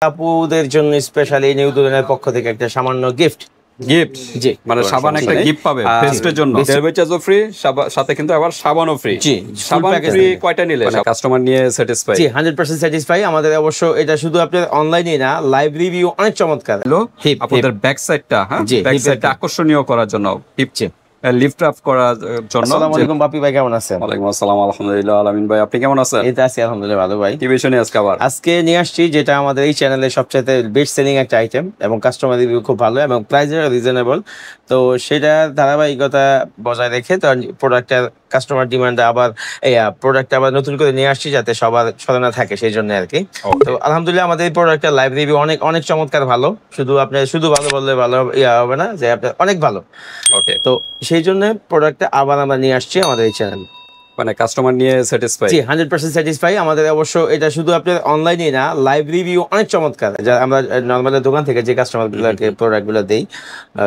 আপুদের জন্য specially new দুলনের পক্ষ থেকে একটা সামান্য গিফট জি মানে সাবান একটা গিফট পাবে ফেস্টের জন্য ডেলিভারি চার্জও ফ্রি সাথে কিন্তু আবার সাবানও ফ্রি জি সাবান ফ্রি কয়টা নিলে কাস্টমার নিয়ে স্যাটিসফাই জি 100% স্যাটিসফাই আমাদের অবশ্য এটা শুধু আপনাদের অনলাইনে না লাইভ রিভিউ অনেক চমৎকার হলো আপনাদের ব্যাক সাইডটা হ্যাঁ ব্যাক সাইডটা আকর্ষণীয় করার জন্য টিপছে লিফট আপ করার জন্য আসসালামু আলাইকুম বাপি ভাই কেমন আছেন ওয়ালাইকুম আসসালাম আলহামদুলিল্লাহ আলামিন ভাই আপনি কেমন আছেন এই তো আছি আলহামদুলিল্লাহ ভালো ভাই কি বিষয় নিয়ে আজকে নিয়ে আসছি যেটা আমাদের এই চ্যানেলে সবচেয়ে বেস্ট সেলিং একটা আইটেম এবং কাস্টমার রিভিউ খুব ভালো এবং প্রাইসও রিজনেবল তো সেটা ধারাবাহিকতা বজায় রেখে তো প্রোডাক্টের কাস্টমার ডিমান্ডে আবার এই প্রোডাক্ট আবার নতুন করে নিয়ে আসছি যাতে সবার স্মরণে থাকে সেই জন্য আর কি তো আলহামদুলিল্লাহ আমাদের এই প্রোডাক্টের লাইভ রিভিউ অনেক অনেক চমৎকার ভালো শুধু ভালো বললে ভালো হবে না যে আপনার অনেক ভালো ওকে তো সেই জন্য প্রোডাক্টটা আবার আমরা নিয়ে আসছি আমাদের এই চ্যানেল মানে কাস্টমার নিয়ে স্যাটিসফাই জি 100% স্যাটিসফাই আমাদের অবশ্য এটা শুধু আপনাদের অনলাইনে না লাইভ রিভিউ অনেক চমৎকার যা আমরা নরমাল দোকান থেকে যে কাস্টমারগুলোকে প্রোডাক্টগুলো দেই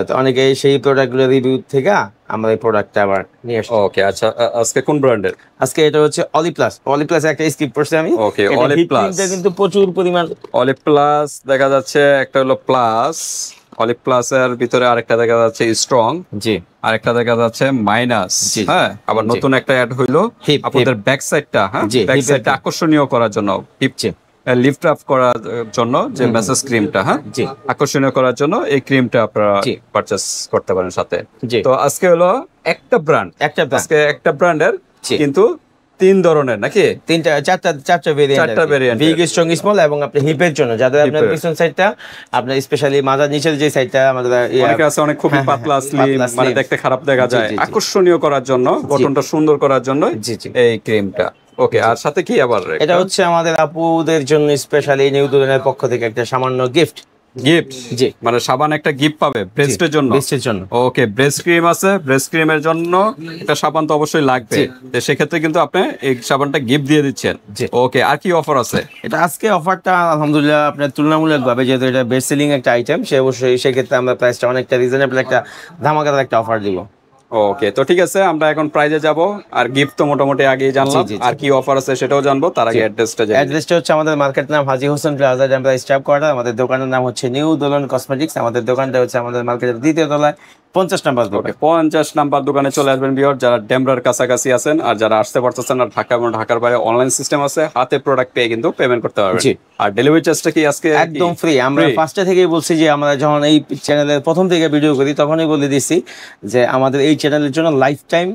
তো অনেকে সেই প্রোডাক্টগুলো রিভিউ থেকে আমরা এই প্রোডাক্টটা আবার নিয়ে আসছি ওকে আচ্ছা আজকে কোন ব্র্যান্ডের আজকে এটা হচ্ছে অলি প্লাস একটা স্কিপ করছি আমি ওকে অলি প্লাস কিন্তু প্রচুর পরিমাণ অলি প্লাস দেখা যাচ্ছে একটা হলো প্লাস অলিভ প্লাস এর ভিতরে আরেকটা দেখা যাচ্ছে স্ট্রং জি আরেকটা দেখা যাচ্ছে মাইনাস হ্যাঁ আবার নতুন একটা অ্যাড হইলো আপনাদের ব্যাক সাইডটা হ্যাঁ ব্যাক সাইডটা আকর্ষণীয় করার জন্য টিপছে লিফট আপ করার জন্য যে মেসেজ ক্রিমটা হ্যাঁ আকর্ষণীয় করার জন্য এই ক্রিমটা আপনারা পারচেজ করতে পারেন সাথে তো আজকে হলো একটা ব্র্যান্ড আজকে একটা ব্র্যান্ডের কিন্তু তিন ধরনের নাকি চারটা ভেরিয়েন্ট বিগ স্ট্রং স্মল এবং আপনি হিপের জন্য যাদের আপনার পিছন সাইডটা আপনার স্পেশালি মাথার নিচের যে সাইডটা আমাদের অনেকে আছে অনেক খুবই পাতলা স্লিম মানে দেখতে খারাপ দেখা যায় আকর্ষণীয় করার জন্য গঠনটা সুন্দর করার জন্য এই ক্রিমটা ওকে আর সাথে কি আবার এটা হচ্ছে আমাদের আপুদের জন্য স্পেশালি নিউ দুলনের পক্ষ থেকে একটা সামান্য গিফট জি মানে সাবান একটা গিফট পাবে ব্রেস্টের জন্য ওকে ব্রেস্ট ক্রিম আছে ব্রেস্ট ক্রিমের জন্য একটা সাবান তো অবশ্যই লাগবে তো সেক্ষেত্রে কিন্তু আপনি এই সাবানটা গিফট দিয়ে দিচ্ছেন ওকে আর কি অফার আছে এটা আজকে অফারটা আলহামদুলিল্লাহ আপনার তুলনামূলকভাবে যেহেতু এটা বেস্ট সেলিং একটা আইটেম সে অবশ্যই সেক্ষেত্রে আমরা প্রাইসটা অনেকটা রিজনেবল একটা ধামাকাদার একটা অফার দিব ওকে তো ঠিক আছে আমরা এখন প্রাইজে যাব আর গিফট তো মোটামুটি আগেই জানলাম আর কি অফার আছে সেটাও জানবো তার আগে অ্যাড্রেসটা হচ্ছে আমাদের মার্কেট নাম হাজী হোসেন প্লাজা আমরা স্টাফ কোয়ার্টার আমাদের দোকানের নাম হচ্ছে নিউ দোলন কসমেটিক্স আমাদের দোকানটা হচ্ছে আমাদের মার্কেটের দ্বিতীয় তলায় 50 নাম্বার দোকান 50 নাম্বার দোকানে চলে আসবেন ভিউয়ার যারা ডেমরার কাছাকাছি আছেন আর যারা আসতে পারতেছেন না ঢাকা এবং ঢাকার বাইরে অনলাইন সিস্টেম আছে হাতে প্রোডাক্ট পেয়ে কিন্তু পেমেন্ট করতে পারবেন আর ডেলিভারি চার্জটা কি আজকে একদম ফ্রি আমরা ফার্স্টে থেকেই বলছি যে আমরা যখন এই চ্যানেলের প্রথম থেকে ভিডিও করি তখনই বলে দিছি যে আমাদের এই চ্যানেলের জন্য লাইফ টাইম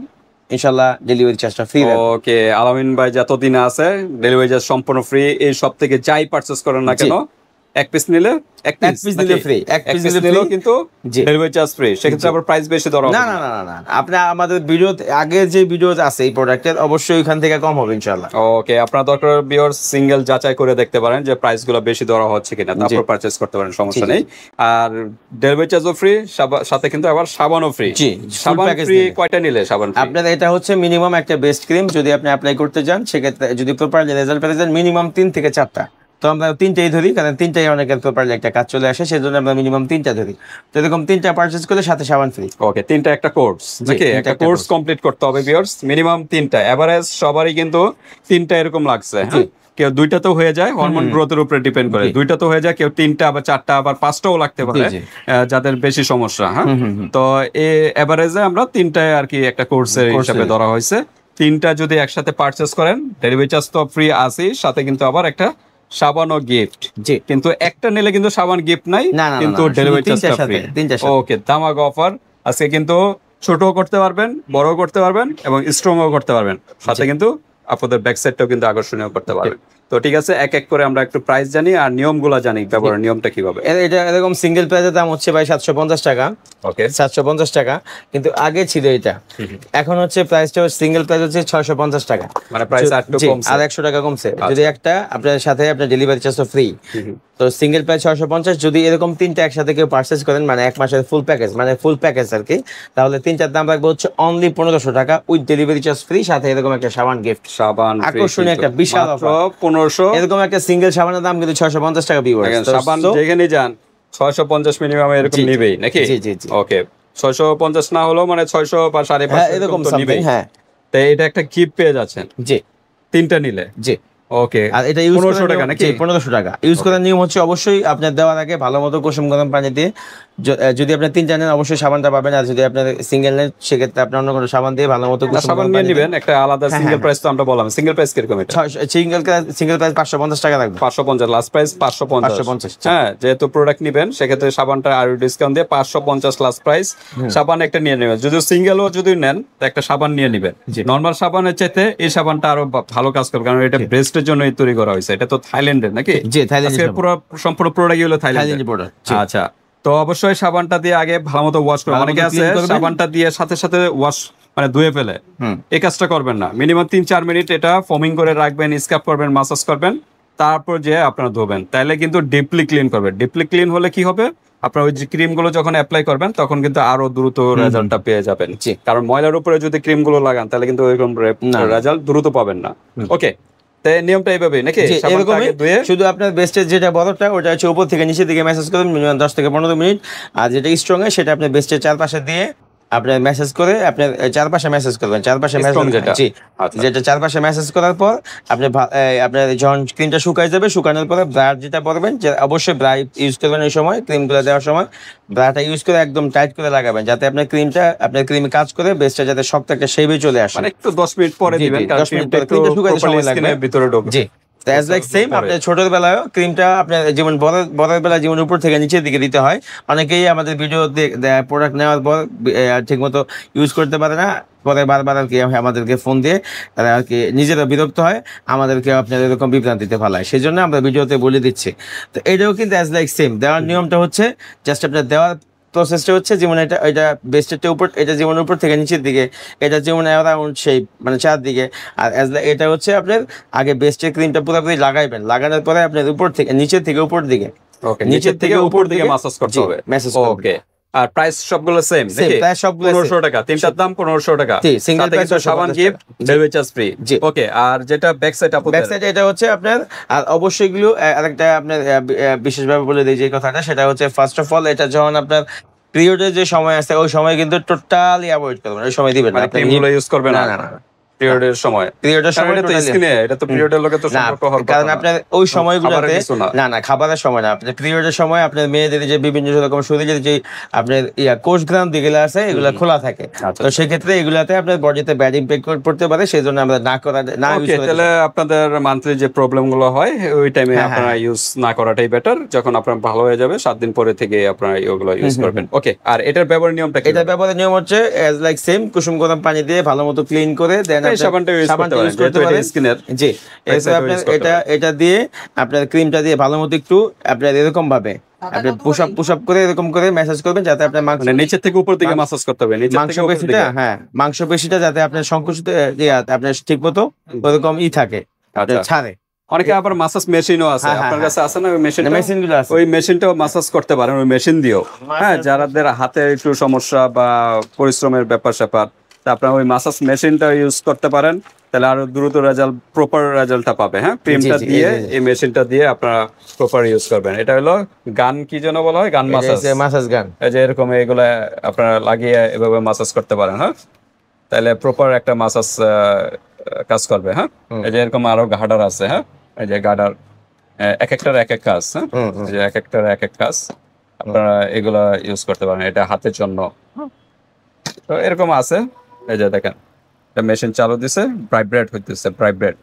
ইনশাআল্লাহ ডেলিভারি চার্জটা ফ্রি ওকে আলামিন ভাই যতদিন আছে ডেলিভারি চার্জ সম্পূর্ণ ফ্রি এই সব থেকে যাই পারচেজ করেন না কেন এক পিস নিলে এক পিস দিলে ফ্রি এক পিস নিলেও কিন্তু ডেলিভারি চার্জ ফ্রি সেক্ষেত্রে আবার প্রাইস বেশি ধরা হবে না আপনি আমাদের ভিডিও আগে যে ভিডিও আছে এই প্রোডাক্টের অবশ্যই ওখান থেকে কম হবে ইনশাআল্লাহ ওকে আপনারা দরকার ভিউয়ার্স সিঙ্গেল যাচাই করে দেখতে পারেন যে প্রাইসগুলো বেশি ধরা হচ্ছে কিনা তারপর পারচেজ করতে পারেন সমস্যা নেই আর ডেলিভারি চার্জও ফ্রি সাথে কিন্তু আবার সাবানও ফ্রি সাবান ফ্রি কয়টা নিলে সাবান ফ্রি আপনাদের এটা হচ্ছে মিনিমাম একটা বেস্ট ক্রিম যদি আপনি অ্যাপ্লাই করতে যান সেক্ষেত্রে যদি প্রপারলি রেজাল্ট পেতে যান মিনিমাম 3 থেকে 4টা তো আমরা 3টাই ধরি কারণ 3টাই অনেকের প্রপারলি একটা কাজ চলে আসে সেজন্য আমরা মিনিমাম 3টা ধরি তো এরকম 3টা পারচেজ করলে সাথে সাবান ফ্রি ওকে 3টা একটা কোর্স নাকি একটা কোর্স কমপ্লিট করতে হবে ভিউয়ার্স মিনিমাম 3টা এভারেজ সবারই কিন্তু 3টা এরকম লাগছে হ্যাঁ কেউ 2টা তো হয়ে যায় হরমোন গ্রোথের উপরে ডিপেন্ড করে 2টা তো হয়ে যায় কেউ 3টা আবার 4টা আবার 5টাও লাগতে পারে যাদের বেশি সমস্যা হ্যাঁ তো এই এভারেজে আমরা 3টায় আর কি একটা কোর্সের হিসাবে ধরা হয়েছে 3টা যদি একসাথে পারচেজ করেন ডেলিভারি চার্জ তো ফ্রি আছে সাথে কিন্তু আবার একটা সাবান ও গিফট কিন্তু একটা নিলে কিন্তু সাবান গিফট নাই কিন্তু ডেলিভারি চার্জটা ফ্রি ওকে ধামাকা অফার আজকে কিন্তু ছোটও করতে পারবেন বড়ও করতে পারবেন এবং স্ট্রংও করতে পারবেন সাথে কিন্তু আপনাদের ব্যাক সাইডটাও কিন্তু আকর্ষণীয় করতে পারবেন তো ঠিক আছে এক এক করে আমরা একটু প্রাইস জানি আর নিয়মগুলো জানি ব্যবহারের নিয়মটা কিভাবে এটা এরকম সিঙ্গেল প্রাইসের দাম হচ্ছে ভাই 750 টাকা ওকে 750 টাকা কিন্তু আগে ছিল এটা এখন হচ্ছে প্রাইসটা সিঙ্গেল প্রাইস হচ্ছে 650 টাকা মানে প্রাইস একটু কমছে আর 100 টাকা কমছে যদি একটা আপনার সাথে আপনার ডেলিভারি চার্জও ফ্রি তো সিঙ্গেল প্রাইস 650 যদি এরকম 3টা একসাথে কেউ পারচেজ করেন মানে এক মাসের ফুল প্যাকেজ মানে ফুল প্যাকেজ আর কি তাহলে 3টার দাম রাখবো হচ্ছে অনলি 1500 টাকা উইথ ডেলিভারি চার্জ ফ্রি সাথে এরকম একটা সাবান গিফট সাবান আকর্ষণীয় একটা বিশাল অফার 1500 এরকম একটা সিঙ্গেল সাবানের দাম কিন্তু 650 টাকা ভিউয়ার্স সাবান যেখানে যান 650 মিনিমাম এরকম নেবেই নাকি জি ওকে 650 না হলো মানে 600 বা 550 এরকম তো নেবেই হ্যাঁ তো এটা একটা গিফট পেয়ে যাচ্ছেন জি 3টা নিলে জি ওকে, আর এটা ইউজ 1500 টাকা নাকি? 1500 টাকা। ইউজ করার নিয়ম হচ্ছে অবশ্যই আপনার দেওয়ার আগে ভালো মতো কুসুম গরম পানি দিয়ে, যদি আপনি 3টা নেন অবশ্যই সাবানটা পাবেন, আর যদি আপনার সিঙ্গেল নেন সেক্ষেত্রে আপনি অন্য কোনো সাবান দিয়ে ভালো মতো কুসুম সাবান গরম নিয়ে পানি নেবেন। একটা আলাদা সিঙ্গেল প্রাইস তো আমরা বললাম, সিঙ্গেল প্রাইস কিরকম এটা? সিঙ্গেল প্রাইস 550 টাকা লাগবে। 550, লাস্ট প্রাইস 550। 550। হ্যাঁ, যেহেতু প্রোডাক্ট নিবেন সেক্ষেত্রে সাবানটা আরো ডিসকাউন্ট দিয়ে 550 লাস্ট প্রাইস। সাবান একটা নিয়ে নেবেন, যদি সিঙ্গেলও যদি নেন তো একটা সাবান নিয়ে নেবেন। নরমাল সাবানের চাইতে এই সাবানটা আরো ভালো কাজ করবে, কারণ এটা ব্রেস্টের জন্যই তৈরি করা হয়েছে। এটা তো থাইল্যান্ডের নাকি? জি, থাইল্যান্ডের পুরো সম্পূর্ণ প্রোডাক্ট হলো থাইল্যান্ডের থাইল্যান্ডের। প্রোডাক্ট। আচ্ছা, তো অবশ্যই সাবানটা দিয়ে আগে ভালো মতো ওয়াশ করবেন। অনেকে আছে সাবানটা দিয়ে সাথে সাথে ওয়াশ মানে ধুয়ে ফেলে, এই কাজটা করবেন না। মিনিমাম 3-4 মিনিট এটা ফোমিং করে রাখবেন, স্ক্রাব করবেন, মাসাজ করবেন, তারপর যে আপনারা ধোবেন। তাইলে কিন্তু ডিপলি ক্লিন করবে। ডিপলি ক্লিন হলে কি হবে, আপনার ওই যে ক্রিম গুলো যখন অ্যাপ্লাই করবেন তখন কিন্তু আরো দ্রুত রেজাল্টটা পেয়ে যাবেন। কারণ ময়লার উপরে যদি ক্রিম গুলো লাগান তাহলে কিন্তু ওইরকম রেজাল্ট দ্রুত পাবেন না। ওকে, নিয়মটা এইভাবে নাকি? শুধু আপনার বেস্টের যেটা বড়টা ওটা হচ্ছে উপর থেকে নিচের দিকে ম্যাসেজ করবেন মিনিমাম 10 থেকে 15 মিনিট, আর যেটা স্ট্রং এ সেটা আপনার বেস্টের চারপাশে দিয়ে আপনার মেসেজ করে আপনার চারপাশে মেসেজ করবেন। চারপাশে যেটা চারপাশে মেসেজ করার পর আপনি আপনার যখন ক্রিমটা শুকাই যাবে, শুকানোর পরে ব্রাশ যেটা পরবেন, যে অবশ্যই ব্রাশ ইউজ করবেন এই সময়, ক্রিমগুলো দেওয়ার সময় ব্রাশটা ইউজ করে একদম টাইট করে লাগাবেন, যাতে আপনার ক্রিমে কাজ করে বেস্টটা যাতে শক্ত একটা শেপে চলে আসে। মানে একটু 10 মিনিট পরে দিবেন, কারণ 10 মিনিট পরে ক্রিমটা শুকাইতে সময় লাগবে, ভিতরে ঢোকে। জি, অ্যাজ লাইক সেম আপনার ছোটোর বেলায় ক্রিমটা আপনার যেমন বড়ের বেলা যেমন উপর থেকে নিচের দিকে দিতে হয়, অনেকেই আমাদের ভিডিও প্রোডাক্ট নেওয়ার পর ঠিকমতো ইউজ করতে পারে না, পরে বারবার আর কি আমাদেরকে ফোন দিয়ে তারা আর কি নিজেরা বিরক্ত হয়, আমাদেরকে আপনার এরকম বিভ্রান্তিতে ফেলায়। সেই জন্য আমরা ভিডিওতে বলে দিচ্ছি। তো এটাও কিন্তু অ্যাজ লাইক সেম, দেওয়ার নিয়মটা হচ্ছে জাস্ট আপনার দেওয়ার প্রসেসটা হচ্ছে যেমন এটা বেস্টের উপর, এটা যেমন উপর থেকে নিচের দিকে, এটা যেমন অ্যারাউন্ড সেই মানে চারদিকে, আর এটা হচ্ছে আপনার আগে বেস্টের ক্রিমটা পুরোপুরি লাগাইবেন, লাগানোর পরে আপনার উপর থেকে নিচের থেকে উপর দিকে, নিচের থেকে উপর দিকে মাসাজ করতে হবে। ওকে, আর প্রাইস সবগুলো সেম নাকি? প্রাইস সবগুলো 1500 টাকা, তিনটার দাম 1500 টাকা। জি, সিঙ্গেল প্রাইস সাবান গিফট, ডেলিভারি চার্জ ফ্রি। ওকে, আর যেটা ব্যাক সাইড এটা হচ্ছে আপনার, আর অবশ্যই এগুলো আরেকটা আপনার বিশেষভাবে বলে দিই যে কথাটা, সেটা হচ্ছে ফার্স্ট অফ অল এটা যখন আপনার পিরিয়ডের যে সময় আছে ওই সময় কিন্তু টোটালি অ্যাভয়েড করবেন, ওই সময় দিবেন না, আপনি ক্রিমগুলো ইউজ করবেন না। পিরিয়ডের সময় তো স্কিনে, এটা তো পিরিয়ডের লগে তো সম্পর্ক হওয়ার কথা, কারণ আপনার ওই সময়গুলোতে না খাবারের সময় না, আপনার পিরিয়ডের সময় আপনার মেয়েদের যে বিভিন্ন রকম শরীরের যে আপনার কোষ গ্রন্থি যেগুলো আছে এগুলো খোলা থাকে, তো সেক্ষেত্রে এগুলাতে আপনার বডিতে ব্যাড ইমপ্যাক্ট পড়তে পারে, সেই জন্য আমরা না ইউজ করি। তাহলে আপনাদের মান্থলি যে প্রবলেম গুলো হয় ওই টাইমে আপনারা ইউজ না করাটাই বেটার। যখন আপনার ভালো হয়ে যাবে 7 দিন পরে থেকে আপনারা এগুলো ইউজ করবেন। ওকে, আর এটার ব্যবহারের নিয়মটা কি? এটার ব্যবহারের নিয়ম হচ্ছে অ্যাজ লাইক সেম, কুসুম গরম পানি দিয়ে ভালো মতো ক্লিন করে দেন সাবানটা ইউজ করতে পারেন স্কিনের। জি, এটা দিয়ে আপনার ক্রিমটা দিয়ে ভালো মতো একটু আপনার এরকম ভাবে আপনি পুশ আপ করে এরকম করে ম্যাসাজ করবেন, যাতে আপনার মানে নিচের থেকে উপর দিকে ম্যাসাজ করতে হবে, মাংসপেশিটা যাতে আপনার সংকুচিত আপনার ঠিকমতো ওরকম থাকে, ছাড়ে। অনেকে আবার মাসাজ মেশিনও আছে, আপনার কাছে আছে না? ওই মেশিনগুলো আছে, ওই মেশিনটাও মাসাজ করতে পারেন ওই মেশিন দিয়েও। হ্যাঁ, যাদের হাতে একটু সমস্যা বা পরিশ্রমের ব্যাপার আপনার ওই মাসাজ মেশিনটা ইউজ করতে পারেন, তাহলে আরো দ্রুত প্রপার রেজাল্টটা পাবে। হ্যাঁ, ক্রিমটা দিয়ে এই মেশিনটা দিয়ে আপনারা প্রপার ইউজ করবেন। এটা হলো গান, কি যেন বলা হয়, গান মাসাজ গান। এই যে এরকম এগুলা আপনারা লাগিয়ে এভাবে মাসাজ করতে পারেন। হ্যাঁ, তাহলে প্রপার একটা মাসাজ কাজ করবে। হ্যাঁ, এই যে এরকম আরো গার্ডার আছে। হ্যাঁ, এই যে গার্ডার এক একটার এক এক কাজ। হ্যাঁ, যে এক একটার এক এক কাজ, আপনারা এগুলা ইউজ করতে পারেন, এটা হাতের জন্য। তো এরকম আছে, এই যে দেখেন মেশিন চালু দিছে, ভাইব্রেট হইতেছে, ভাইব্রেট।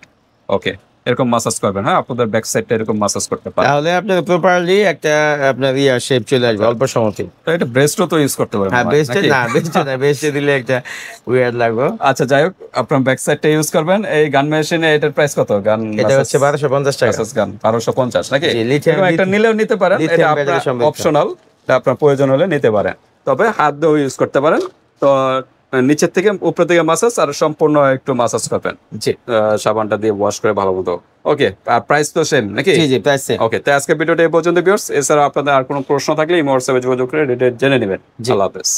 ওকে, এরকম মাসাজ করবেন। হ্যাঁ, আপনাদের ব্যাক সাইডটা এরকম মাসাজ করতে পারেন, তাহলে আপনার প্রপারলি একটা আপনার শেপ চলে আসবে অল্প সময়তে। তো এটা ব্রেস্টও তো ইউজ করতে পারেন। হ্যাঁ, ব্রেস্টে দিলে একটা উইয়ার্ড লাগবে। আচ্ছা, যাই হোক, আপনার ব্যাক সাইডটা ইউজ করবেন। এই গান মেশিনে এটার প্রাইস কত? গান এটা হচ্ছে 1250 টাকা। গান 1250 নাকি? একটা নিলেও নিতে পারেন, এটা আপনার অপশনাল, আপনার প্রয়োজন হলে নিতে পারেন। তবে হাত দিয়েও ইউজ করতে পারেন। তো নিচের থেকে উপর থেকে মাসাজ, আর সম্পূর্ণ একটু মাসাজ করবেন সাবানটা দিয়ে ওয়াশ করে ভালো মতো। ওকে, আর প্রাইস তো সেম নাকি? জি, প্রাইস সেম। ওকে, তো আজকে ভিডিওটা এই পর্যন্ত ভিউয়ার্স। এছাড়া আপনাদের আর কোনো প্রশ্ন থাকলে এই হোয়াটসঅ্যাপে যোগাযোগ করে ডিটেইলস জেনে নেবেন। আল্লাহ হাফেজ।